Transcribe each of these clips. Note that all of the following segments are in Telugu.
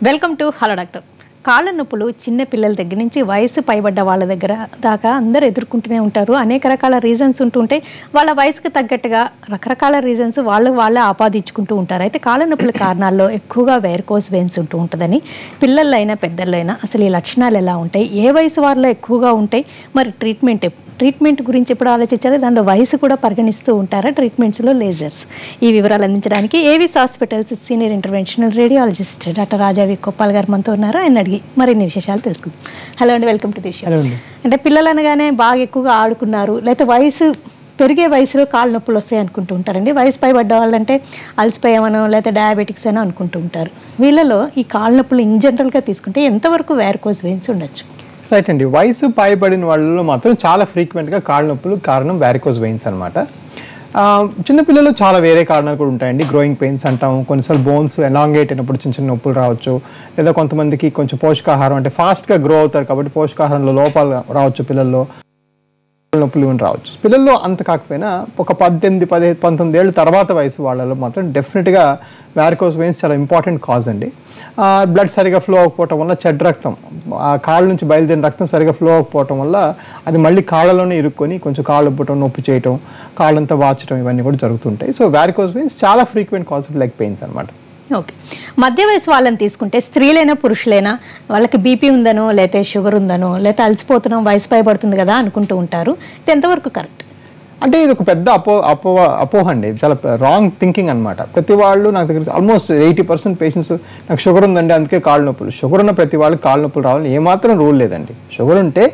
Welcome to hello doctor. కాళ్ళ నొప్పులు చిన్న పిల్లల దగ్గర నుంచి వయసు పైబడ్డ వాళ్ళ దగ్గర దాకా అందరూ ఎదుర్కొంటూనే ఉంటారు. అనేక రకాల రీజన్స్ ఉంటుంటే వాళ్ళ వయసుకు తగ్గట్టుగా రకరకాల రీజన్స్ వాళ్ళే ఆపాదించుకుంటూ ఉంటారు. అయితే కాళ్ళ నొప్పుల కారణాల్లో ఎక్కువగా వెరికోస్ వెయిన్స్ ఉంటూ ఉంటుందని పిల్లల్లో అయినా పెద్దల్లో అయినా అసలు ఈ లక్షణాలు ఎలా ఉంటాయి, ఏ వయసు వారిలో ఎక్కువగా ఉంటాయి, మరి ట్రీట్మెంట్ గురించి ఎప్పుడు ఆలోచించాలి, దానిలో వయసు కూడా పరిగణిస్తూ ఉంటారా ట్రీట్మెంట్స్లో లేజర్స్? ఈ వివరాలు అందించడానికి Avis hospitals senior interventional radiologist doctor Rajah V Koppala గారు మనతో ఉన్నారు. ఆయన అడిగి మరిన్ని విశేషాలు తెలుసుకుందాం. హలో అండి, వెల్కమ్ టు ది షో. అంటే పిల్లలు అనగానే బాగా ఎక్కువగా ఆడుకున్నారు, లేకపోతే వయసు పెరిగే వయసులో కాళ్ళ నొప్పులు వస్తాయి అనుకుంటూ ఉంటారండి. వయసు పైబడ్డ వాళ్ళంటే అలసిపోయామనో లేకపోతే డయాబెటిక్స్ అని అనుకుంటూ ఉంటారు. వీళ్ళలో ఈ కాళ్ళ నొప్పులు ఇన్ జనరల్గా తీసుకుంటే ఎంతవరకు వెరికోస్ వెయిన్స్ ఉండొచ్చు? రైట్ అండి, వయసు పైబడిన వాళ్ళలో మాత్రం చాలా ఫ్రీక్వెంట్గా కాళ్ళ నొప్పులు కారణం వెరికోస్ వెయిన్స్ అనమాట. చిన్నపిల్లలు చాలా వేరే కారణాలు కూడా ఉంటాయండి. గ్రోయింగ్ పెయిన్స్ అంటాం, కొన్నిసార్లు బోన్స్ ఎలాంగేట్ అయినప్పుడు చిన్న చిన్న నొప్పులు రావచ్చు, లేదా కొంతమందికి కొంచెం పోషకాహారం అంటే ఫాస్ట్గా గ్రో అవుతారు కాబట్టి పోషకాహారంలో లోపాలు రావచ్చు, పిల్లల్లో నొప్పులు రావచ్చు. పిల్లల్లో అంత కాకపోయినా ఒక 18, 15, 19 ఏళ్ళ తర్వాత వయసు వాళ్ళలో మాత్రం డెఫినెట్గా వెరికోస్ వెయిన్స్ చాలా ఇంపార్టెంట్ కాజ్ అండి. బ్లడ్ సరిగా ఫ్లో అవ్వకపోవటం వల్ల చెడ్డ రక్తం, ఆ కాళ్ళ నుంచి బయలుదేరిన రక్తం సరిగా ఫ్లో అవ్వకపోవటం వల్ల అది మళ్ళీ కాళ్ళలోనే ఇరుక్కొని కొంచెం కాళ్ళు ఉబ్బటం, నొప్పి చేయటం, కాళ్ళంతా వాచటం ఇవన్నీ కూడా జరుగుతుంటాయి. సో వెరికోస్ వెయిన్స్ చాలా frequent cause of leg pains అనమాట. ఓకే, మధ్య వయసు వాళ్ళని తీసుకుంటే స్త్రీలైనా పురుషులైనా వాళ్ళకి బీపీ ఉందనో లేకపోతే షుగర్ ఉందనో లేకపోతే అలసిపోతున్నాం వయసు పైబడుతుంది కదా అనుకుంటూ ఉంటారు. ఇది ఎంతవరకు కరెక్ట్? అంటే ఇది ఒక పెద్ద అపోహ అండి, చాలా రాంగ్ థింకింగ్ అనమాట. ప్రతి వాళ్ళు నాకు దగ్గర ఆల్మోస్ట్ 80% పేషెంట్స్ నాకు షుగర్ ఉందండి అందుకే కాళ్ళ నొప్పులు. షుగర్ ఉన్న ప్రతి వాళ్ళకి కాళ్ళ నొప్పులు రావాలని ఏమాత్రం రూల్ లేదండి. షుగర్ ఉంటే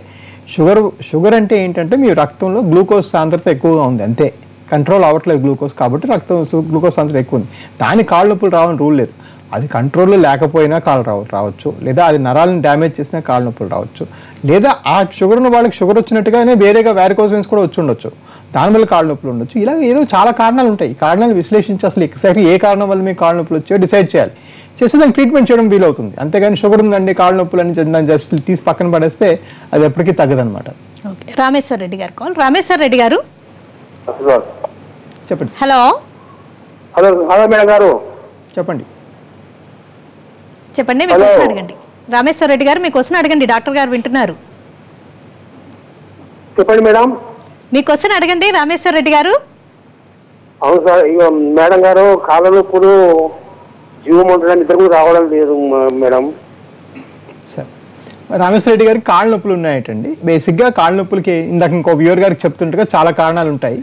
షుగర్ అంటే ఏంటంటే మీ రక్తంలో గ్లూకోజ్ సాంద్రత ఎక్కువగా ఉంది అంతే, కంట్రోల్ అవ్వట్లేదు గ్లూకోజ్, కాబట్టి రక్తం గ్లూకోజ్ సాంద్రత ఎక్కువ ఉంది, దాని కాళ్ళ నొప్పులు రావాలని రూల్ లేదు. అది కంట్రోల్లో లేకపోయినా కాళ్ళు రావచ్చు, లేదా అది నరాలను డ్యామేజ్ చేసినా కాళ్ళ నొప్పులు రావచ్చు, లేదా ఆ షుగర్ ఉన్న వాళ్ళకి షుగర్ వచ్చినట్టుగానే వేరేగా వెరికోస్ వెయిన్స్ కూడా వచ్చి ఉండొచ్చు, దానివల్ల కాళ్ళ నొప్పులు ఉండొచ్చు. ఇలా ఏదో చాలా కారణాలు ఉంటాయి. ఈ కారణాలు విశ్లేషించి అసలు ఎగ్జాక్ట్లీ ఏ కారణం వల్ల మీకు కాళ్ళ నొప్పులు వచ్చాయో డిసైడ్ చేయాలి, చేస్తే దానికి ట్రీట్మెంట్ చేయడం వీలవుతుంది. అంతేగాని షుగర్ ఉందండి కాళ్ళ నొప్పులు అని దాన్ని జస్ట్ తీసి పక్కన పడేస్తే అది ఎప్పటికీ తగ్గదనమాట. ఓకే, రామేశ్వర్ రెడ్డి గారు కాల్. రామేశ్వర్ రెడ్డి గారు చెప్పండి. హలో మేడం గారు చెప్పండి, మీ క్వశ్చన్ అడగండి. రామేశ్వర్ రెడ్డి గారు మీ క్వశ్చన్ అడగండి, డాక్టర్ గారు వింటున్నారు. చెప్పండి మేడం. మీ క్వశ్చన్ అడగండి రామేశ్వర్ రెడ్డి గారు. అవును సార్, ఇక మేడం గారు కాళ్ళ నొప్పులు జీవం ఉండడానికి ఇద్దరు కూడా రావడం లేదు మేడం. సరే, రామేశ్వర రెడ్డి గారికి కాళ్ళ నొప్పులు ఉన్నాయటండి. బేసిక్గా కాళ్ళ నొప్పులకి ఇందాక ఇంకో వ్యూవర్ గారికి చెప్తుండగా చాలా కారణాలు ఉంటాయి.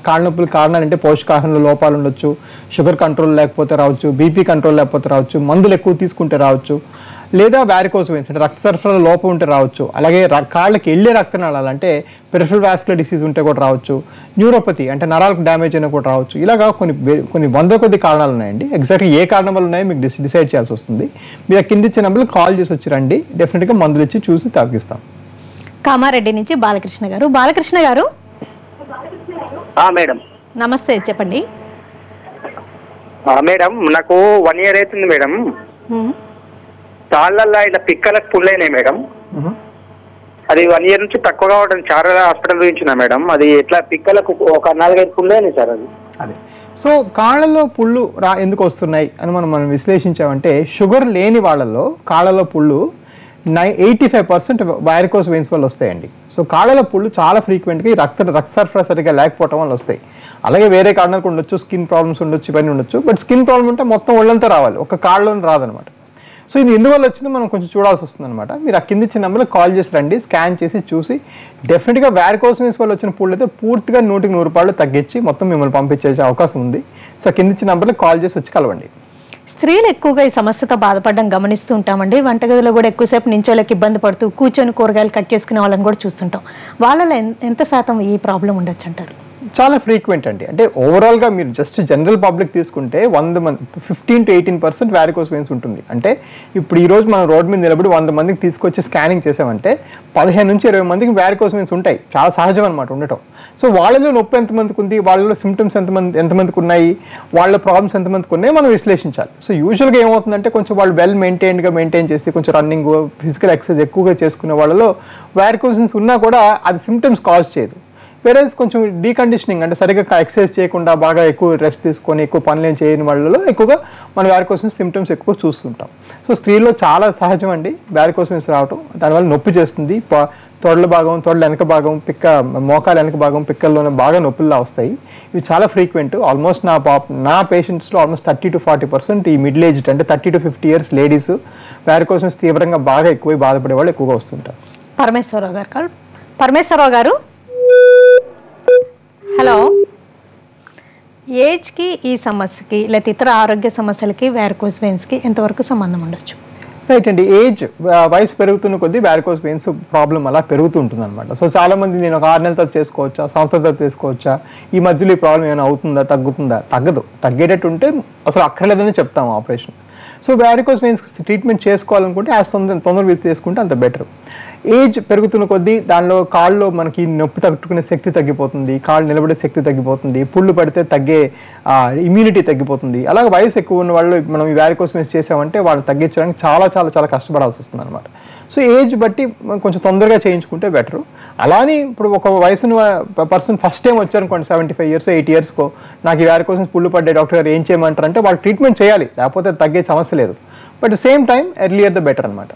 కాళ్ళ నొప్పుల కారణాలు అంటే పోషకాహారంలో లోపాలు ఉండొచ్చు, షుగర్ కంట్రోల్ లేకపోతే రావచ్చు, బీపీ కంట్రోల్ లేకపోతే రావచ్చు, మందులు ఎక్కువ తీసుకుంటే రావచ్చు, లేదా వెరికోస్ వెయిన్స్ అంటే రక్త సరఫరాలో లోపం ఉంటే రావచ్చు, అలాగే కాళ్ళకి వెళ్ళే రక్తనాళాలు అంటే పెరిఫెరల్ వాస్కులర్ డిసీజ్ ఉంటే కూడా రావచ్చు, న్యూరోపతి అంటే నరాలకు డ్యామేజ్ అయినా కూడా రావచ్చు. ఇలాగా కొన్ని వందల కొద్ది కారణాలు ఉన్నాయండి. ఎగ్జాక్ట్గా ఏ కారణం వల్ల ఉన్నాయో మీకు డిసైడ్ చేయాల్సి వస్తుంది. మీరు కింద ఇచ్చే నెంబర్లు కాల్ చేసి వచ్చి రండి, డెఫినెట్గా మందులు ఇచ్చి చూసి తగ్గిస్తాం. కామారెడ్డి నుంచి బాలకృష్ణ గారు. బాలకృష్ణ గారు మేడం నమస్తే, చెప్పండి. మేడం నాకు 1 year అవుతుంది మేడం. తాళ్ళల్లో ఇలా పిక్కలకు పుల్లైనాయి మేడం. అది 1 year నుంచి తక్కువ కావడం చాలా హాస్పిటల్ చూపించిన మేడం. అది ఎట్లా పిక్కలకు ఒక 4-5 పుల్లైనాయి సార్. అదే సో కాళ్ళలో పుళ్ళు ఎందుకు వస్తున్నాయి అని మనం విశ్లేషించామంటే షుగర్ లేని వాళ్ళలో కాళ్ళలో పుళ్ళు 85% వెరికోస్ వెయిన్స్ వల్ల వస్తాయండి. సో కాళ్ళలో పుళ్ళు చాలా ఫ్రీక్వెంట్గా రక్త సరఫరా సరిగ్గా లేకపోవడం వల్ల వస్తాయి. అలాగే వేరే కారణాలు ఉండొచ్చు, స్కిన్ ప్రాబ్లమ్స్ ఉండొచ్చు, ఇవన్నీ ఉండొచ్చు. బట్ స్కిన్ ప్రాబ్లమ్ ఉంటే మొత్తం ఒళ్ళంతా రావాలి, ఒక కాళ్ళలోనే రాదనమాట. సో ఇది ఎందువల్ల వచ్చిందో మనం కొంచెం చూడాల్సి వస్తుంది అనమాట. మీరు ఆ కింద ఇచ్చిన నెంబర్లో కాల్ చేసి రండి, స్కాన్ చేసి చూసి డెఫినెట్గా వెరికోస్ వెయిన్స్ వల్ల వచ్చిన పుళ్ళు అయితే పూర్తిగా 100% తగ్గించి మొత్తం మిమ్మల్ని పంపించే అవకాశం ఉంది. సో కింద ఇచ్చిన నెంబర్లో కాల్ చేసి వచ్చి కలవండి. స్త్రీలు ఎక్కువగా ఈ సమస్యతో బాధపడడం గమనిస్తూ ఉంటామండి. వంటగదిలో కూడా ఎక్కువసేపు నించోళ్ళకి ఇబ్బంది పడుతూ కూర్చొని కూరగాయలు కట్ చేసుకునే వాళ్ళని కూడా చూస్తుంటాం. వాళ్ళలో ఎంత శాతం ఈ ప్రాబ్లం ఉండొచ్చు అంటారు? చాలా ఫ్రీక్వెంట్ అండి. అంటే ఓవరాల్గా మీరు జస్ట్ జనరల్ పబ్లిక్ తీసుకుంటే 15 to 18% వెరికోస్ వెయిన్స్ ఉంటుంది. అంటే ఇప్పుడు ఈరోజు మనం రోడ్ మీద నిలబడి 100 మందికి తీసుకొచ్చి స్కానింగ్ చేసామంటే 15 నుంచి 20 మందికి వెరికోస్ వెయిన్స్ ఉంటాయి. చాలా సహజం అనమాట ఉండటం. సో వాళ్ళలో నొప్పి ఎంతమందికి ఉంది, వాళ్ళలో సిమ్టమ్స్ ఎంతమందికి ఉన్నాయి, వాళ్ళ ప్రాబ్లమ్స్ ఎంతమందికి ఉన్నాయి మనం విశ్లేషించాలి. సో యూజువల్గా ఏమవుతుందంటే కొంచెం వాళ్ళు వెల్ మెయింటైన్ చేసి కొంచెం రన్నింగ్, ఫిజికల్ ఎక్సర్సైజ్ ఎక్కువగా చేసుకునే వాళ్ళలో వెరికోస్ వెయిన్స్ ఉన్నా కూడా అది సిమ్టమ్స్ కాజ్ చేయదు. వేరే కొంచెం డీకండిషనింగ్ అంటే సరిగ్గా ఎక్సర్సైజ్ చేయకుండా బాగా ఎక్కువ రెస్ట్ తీసుకొని ఎక్కువ పనులు ఏం చేయని వాళ్ళలో ఎక్కువగా మన వ్యారికోస్ వెయిన్స్ సిమ్టమ్స్ ఎక్కువ చూస్తుంటాం. సో స్త్రీలో చాలా సహజం అండి వ్యారికోస్ వెయిన్స్ రావటం. దానివల్ల నొప్పి చేస్తుంది, తొడల భాగం, తొడల వెనక భాగం, మోకాల వెనక భాగం, పిక్కల్లోనే బాగా నొప్పుల్లా వస్తాయి. ఇవి చాలా ఫ్రీక్వెంట్. ఆల్మోస్ట్ నా పేషెంట్స్లో ఆల్మోస్ట్ 30 to 40% ఈ మిడిల్ ఏజ్డ్ అంటే 30 to 50 years ladies varicose veins తీవ్రంగా బాగా ఎక్కువ బాధపడే వాళ్ళు ఎక్కువగా వస్తుంటారు. పరమేశ్వరరావు గారు, హలో. ఏజ్కి ఈ సమస్యకి లేకపోతే ఇతర ఆరోగ్య సమస్యలకి వ్యారికోస్ వెయిన్స్కి ఎంతవరకు సంబంధం ఉండొచ్చు? రైట్ అండి. ఏజ్ వయసు పెరుగుతున్న కొద్దీ వ్యారికోస్ వెయిన్స్ ప్రాబ్లం అలా పెరుగుతూ ఉంటుంది అనమాట. సో చాలా మంది నేను ఒక 6 నెలల తర్వాత చేసుకోవచ్చా, సంవత్సరం తర్వాత చేసుకోవచ్చా, ఈ మధ్యలో ఈ ప్రాబ్లం ఏమైనా అవుతుందా, తగ్గుతుందా? తగ్గదు. తగ్గేటట్టు ఉంటే అసలు అక్కర్లేదని చెప్తాము operation. So varicose veins treatment చేసుకోవాలనుకుంటే తొందరగా తీసుకుంటే అంత బెటర్. ఏజ్ పెరుగుతున్న కొద్దీ దానిలో కాళ్ళలో మనకి నొప్పి తట్టుకునే శక్తి తగ్గిపోతుంది, కాళ్ళు నిలబడే శక్తి తగ్గిపోతుంది, పుళ్ళు పడితే తగ్గే ఇమ్యూనిటీ తగ్గిపోతుంది. అలాగే వయసు ఎక్కువ ఉన్న వాళ్ళు మనం ఈ వ్యారికోస్ వెయిన్స్ చేసామంటే వాళ్ళని తగ్గించడానికి చాలా చాలా చాలా కష్టపడాల్సి వస్తుంది అనమాట. సో ఏజ్ బట్టి కొంచెం తొందరగా చేయించుకుంటే బెటరు. అలానే ఇప్పుడు ఒక వయసున్న పర్సన్ ఫస్ట్ టైం వచ్చారనుకోండి 75 years 8 years నాకు ఈ వ్యారికోస్ వెయిన్స్ పుళ్ళు పడ్డే డాక్టర్ గారు ఏం చేయమంటారంటే వాళ్ళు ట్రీట్మెంట్ చేయాలి, లేకపోతే తగ్గే సమస్య లేదు. But same time earlier the better అనమాట.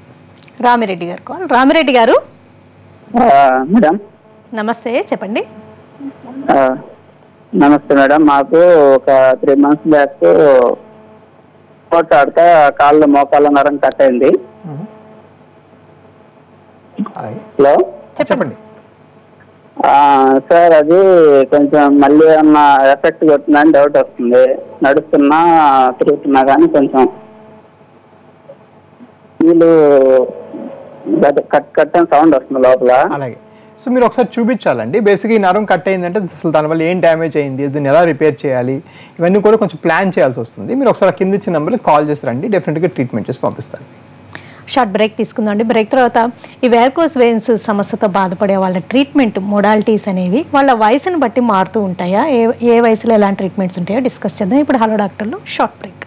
రామిరెడ్డి గారు కాల్. రామిరెడ్డి గారు మేడం నమస్తే, చెప్పండి. నమస్తే మేడం. మాకు ఒక 3 months బ్యాక్ స్పోర్ట్స్ ఆడతా కాళ్ళ మోకాళ్ళ నరం కట్ అయింది. హలో చెప్పండి సార్. అది కొంచెం మళ్ళీ ఏమన్నా ఎఫెక్ట్ కొట్టిందని డౌట్ వస్తుంది. నడుస్తున్నా తిరుగుతున్నా కానీ కొంచెం వీళ్ళు కట్ అని సౌండ్ వస్తుంది లోపల. అలాగే. సో మీరు ఒకసారి చూపించాలండి. బేసిక్గా ఈ నరం కట్ అయిందంటే అసలు దానివల్ల ఏం డ్యామేజ్ అయింది, దీన్ని ఎలా రిపేర్ చేయాలి, ఇవన్నీ కూడా కొంచెం ప్లాన్ చేయాల్సి వస్తుంది. మీరు ఒకసారి కింద ఇచ్చిన నెంబర్కి కాల్ చేసి రండి, డెఫినెట్గా ట్రీట్మెంట్ చేసి పంపిస్తాను. షార్ట్ బ్రేక్ తీసుకుందామండి. బ్రేక్ తర్వాత ఈ వ్యారికోస్ వెయిన్స్ సమస్యతో బాధపడే వాళ్ళ ట్రీట్మెంట్ మోడాలిటీస్ అనేవి వాళ్ళ వయసును బట్టి మారుతూ ఉంటాయా, ఏ వయసులో ఎలాంటి ట్రీట్మెంట్స్ ఉంటాయో డిస్కస్ చేద్దాం. ఇప్పుడు హలో డాక్టర్లు షార్ట్ బ్రేక్.